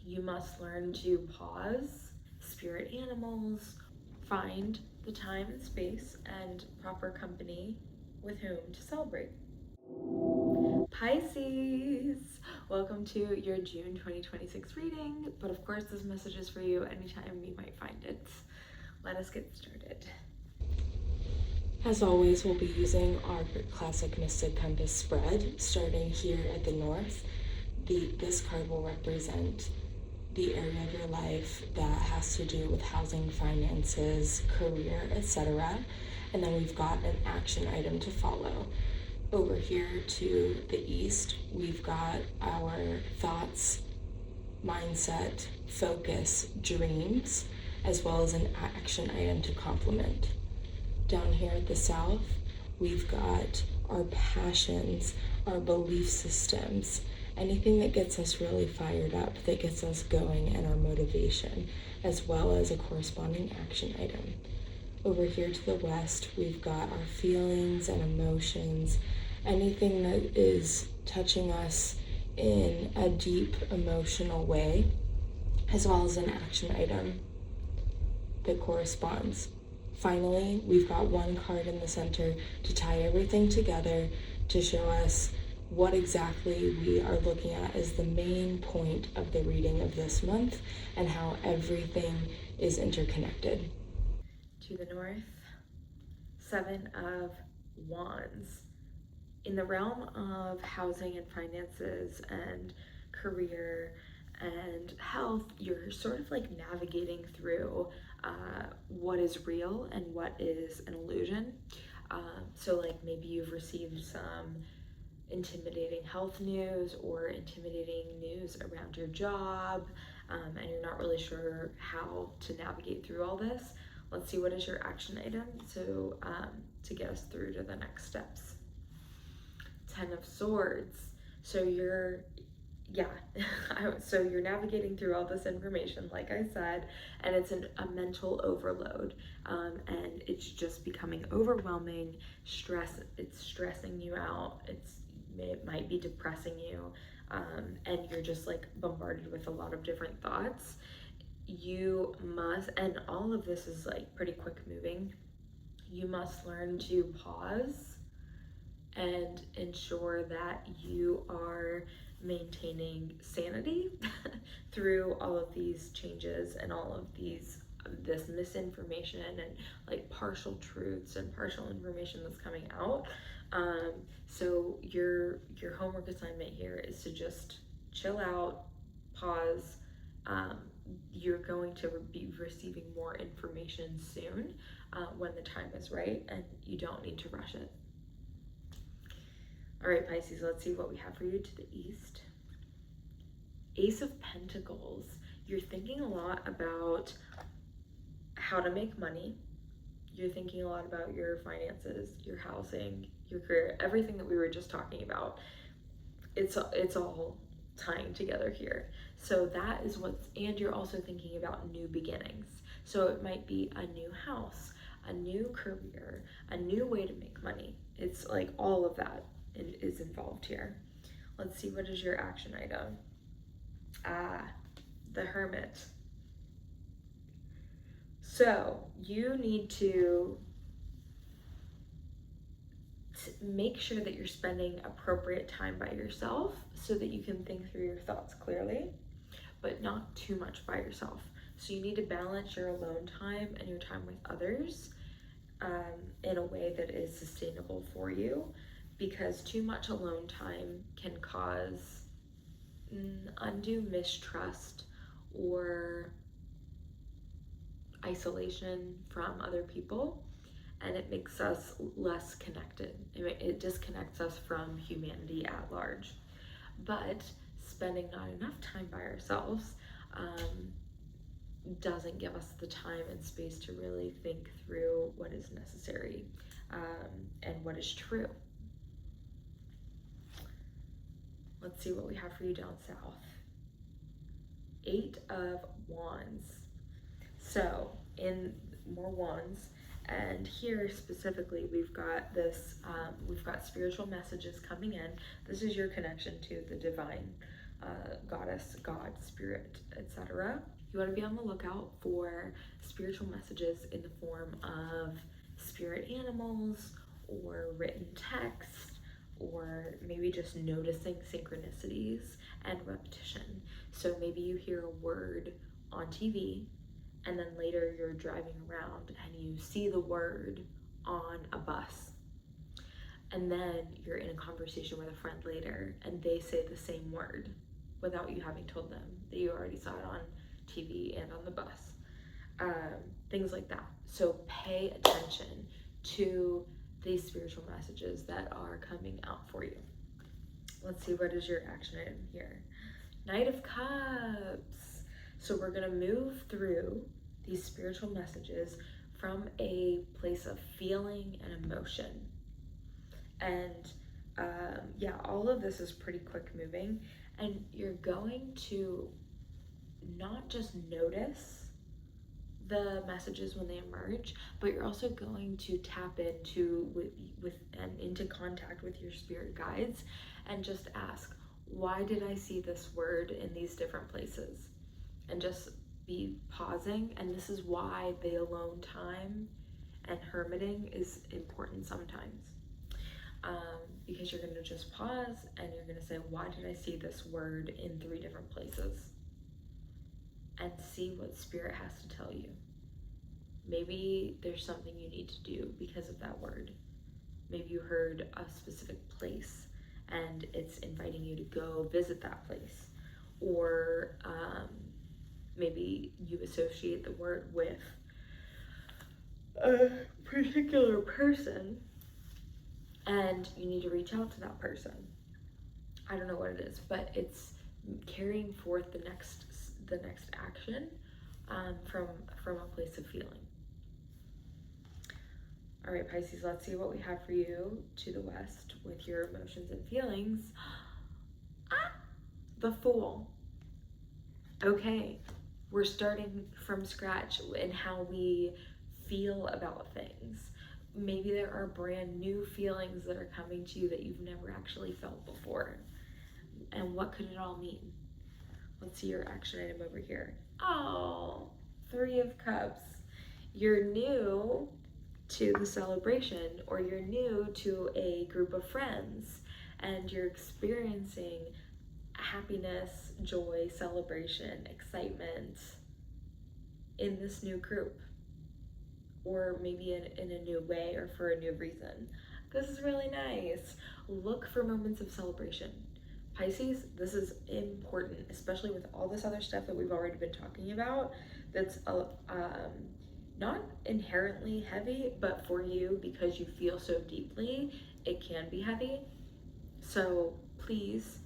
You must learn to pause, spirit animals, find the time and space and proper company with whom to celebrate. Pisces, welcome to your June 2026 reading, but of course this message is for you anytime you might find it. Let us get started. As always, we'll be using our classic Mystic Compass spread, starting here at the north. This card will represent the area of your life that has to do with housing, finances, career, etc. And then we've got an action item to follow. Over here to the east, we've got our thoughts, mindset, focus, dreams, as well as an action item to complement. Down here at the south, we've got our passions, our belief systems, anything that gets us really fired up, that gets us going, and our motivation, as well as a corresponding action item. Over here to the west, we've got our feelings and emotions, anything that is touching us in a deep emotional way, as well as an action item that corresponds. Finally, we've got one card in the center to tie everything together to show us what exactly we are looking at as the main point of the reading of this month and how everything is interconnected. To the north, Seven of Wands. In the realm of housing and finances and career and health, you're sort of like navigating through what is real and what is an illusion. So like maybe you've received some intimidating health news or intimidating news around your job, and you're not really sure how to navigate through all this. Let's see what is your action item to get us through to the next steps. 10 of Swords. So you're navigating through all this information, like I said, and it's a mental overload, and it's just becoming overwhelming. It's stressing you out. It might be depressing you, and you're just like bombarded with a lot of different thoughts. You must, and all of this is like pretty quick moving, you must learn to pause and ensure that you are maintaining sanity through all of these changes and all of this misinformation and like partial truths and partial information that's coming out. So your homework assignment here is to just chill out, pause. You're going to be receiving more information soon when the time is right, and you don't need to rush it. All right, Pisces, let's see what we have for you to the east. Ace of Pentacles. You're thinking a lot about how to make money. You're thinking a lot about your finances, your housing, your career, everything that we were just talking about. It's all tying together here. So that is and you're also thinking about new beginnings. So it might be a new house, a new career, a new way to make money. It's like all of that is involved here. Let's see, what is your action item? The Hermit. So you need to make sure that you're spending appropriate time by yourself so that you can think through your thoughts clearly, but not too much by yourself. So you need to balance your alone time and your time with others in a way that is sustainable for you, because too much alone time can cause undue mistrust or isolation from other people, and it makes us less connected. It disconnects us from humanity at large. But spending not enough time by ourselves doesn't give us the time and space to really think through what is necessary and what is true. Let's see what we have for you down south. 8 of Wands. So in more wands, and here specifically we've got this, we've got spiritual messages coming in. This is your connection to the divine, goddess, god, spirit, etc. You want to be on the lookout for spiritual messages in the form of spirit animals or written text, or maybe just noticing synchronicities and repetition. So maybe you hear a word on TV, and then later you're driving around and you see the word on a bus. And then you're in a conversation with a friend later and they say the same word without you having told them that you already saw it on TV and on the bus. Things like that. So pay attention to these spiritual messages that are coming out for you. Let's see, what is your action item here? Knight of Cups. So we're going to move through these spiritual messages from a place of feeling and emotion. And yeah, all of this is pretty quick moving, and you're going to not just notice the messages when they emerge, but you're also going to tap into into contact with your spirit guides and just ask, why did I see this word in these different places? And just be pausing. And this is why the alone time and hermiting is important sometimes. Because you're going to just pause and you're going to say, why did I see this word in 3 different places? And see what spirit has to tell you. Maybe there's something you need to do because of that word. Maybe you heard a specific place and it's inviting you to go visit that place. Or maybe you associate the word with a particular person and you need to reach out to that person. I don't know what it is, but it's carrying forth the next action from a place of feeling. All right, Pisces, let's see what we have for you to the west with your emotions and feelings. The Fool. Okay, we're starting from scratch in how we feel about things. Maybe there are brand new feelings that are coming to you that you've never actually felt before. And what could it all mean? Let's see your action item over here. Oh, 3 of Cups. You're new to the celebration, or you're new to a group of friends, and you're experiencing happiness, joy, celebration, excitement in this new group. Or maybe in a new way or for a new reason. This is really nice. Look for moments of celebration. Pisces, this is important, especially with all this other stuff that we've already been talking about that's not inherently heavy, but for you, because you feel so deeply, it can be heavy. So please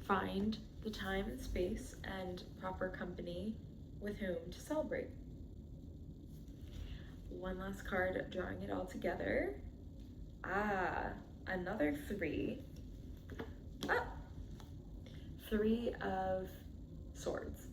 find the time and space and proper company with whom to celebrate. One last card, drawing it all together. Another 3. 3 of Swords.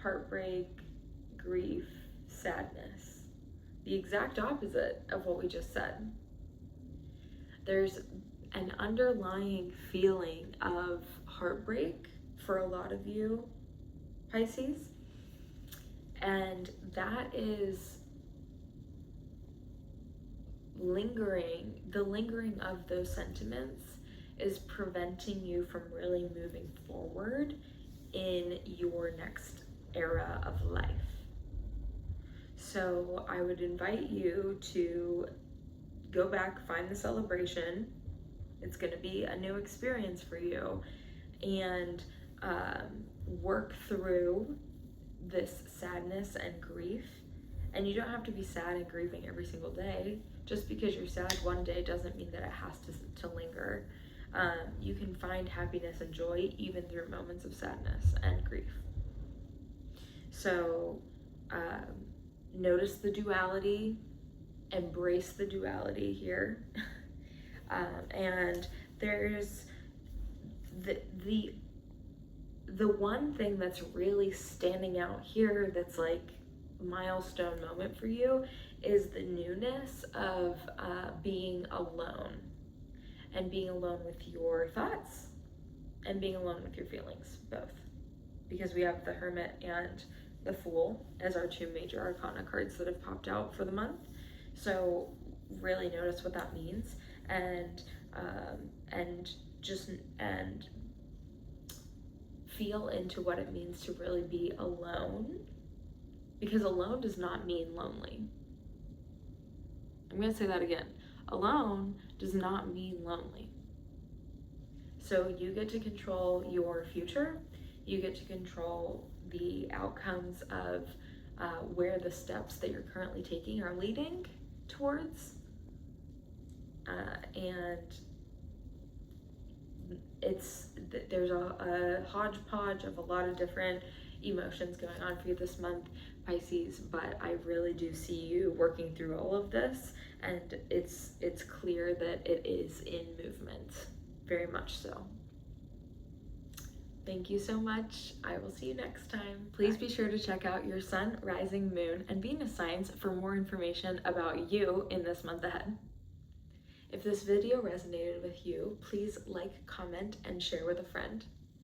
Heartbreak, grief, sadness. The exact opposite of what we just said. There's an underlying feeling of heartbreak for a lot of you, Pisces. And that is lingering. The lingering of those sentiments is preventing you from really moving forward in your next era of life. So I would invite you to go back, find the celebration. It's going to be a new experience for you, and work through this sadness and grief. And you don't have to be sad and grieving every single day. Just because you're sad one day doesn't mean that it has to linger. You can find happiness and joy even through moments of sadness and grief. So notice the duality, embrace the duality here. And there's the one thing that's really standing out here that's like milestone moment for you is the newness of being alone, and being alone with your thoughts, and being alone with your feelings, both. Because we have the Hermit and the Fool as our two major arcana cards that have popped out for the month. So really notice what that means, and feel into what it means to really be alone, because alone does not mean lonely. I'm going to say that again. Alone does not mean lonely. So you get to control your future. You get to control the outcomes of where the steps that you're currently taking are leading towards. And there's a hodgepodge of a lot of different emotions going on for you this month, Pisces, but I really do see you working through all of this, and it's clear that it is in movement, very much so. Thank you so much. I will see you next time. Please be sure to check out your sun, rising, moon, and Venus signs for more information about you in this month ahead. If this video resonated with you, please like, comment, and share with a friend.